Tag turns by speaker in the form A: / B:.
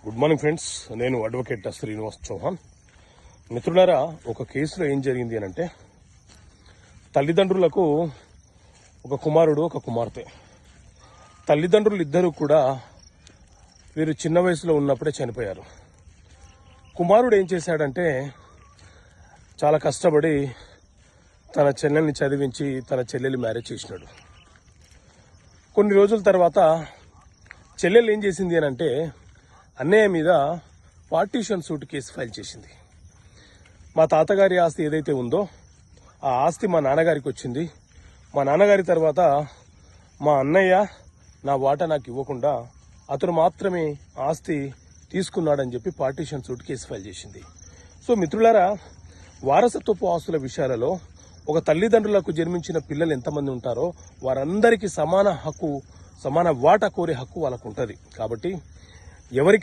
A: Good morning friends, నేను advocate Srinivas Chauhan. మిత్రులారా, ఒక కేసులో ఏం జరిగింది అని అంటే, తల్లిదండ్రులకు ఒక కుమారుడు ఒక కుమార్తె. తల్లిదండ్రులు ఇద్దరు కూడా వీరు చిన్న వయసులో ఉన్నప్పుడే చనిపోయారు. కుమారుడు ఏం చేశాడంటే, చాలా కష్టపడి తన చెల్లెల్ని చదివించి తన చెల్లెలు మ్యారేజ్ చేసినాడు. కొన్ని రోజుల తర్వాత చెల్లెలు ఏం చేసింది అని అంటే, అన్నయ్య మీద పార్టీషన్ సూట్ కేసు ఫైల్ చేసింది. మా తాతగారి ఆస్తి ఏదైతే ఉందో ఆ ఆస్తి మా నాన్నగారికి వచ్చింది. మా నాన్నగారి తర్వాత మా అన్నయ్య నా వాటా నాకు ఇవ్వకుండా అతను మాత్రమే ఆస్తి తీసుకున్నాడని చెప్పి పార్టీషన్ సూట్ కేసు ఫైల్ చేసింది. సో మిత్రులారా, వారసత్వపు ఆస్తుల విషయాలలో ఒక తల్లిదండ్రులకు జన్మించిన పిల్లలు ఎంతమంది ఉంటారో వారందరికీ సమాన వాటా కోరే హక్కు వాళ్ళకు ఉంటుంది. కాబట్టి ఎవరికి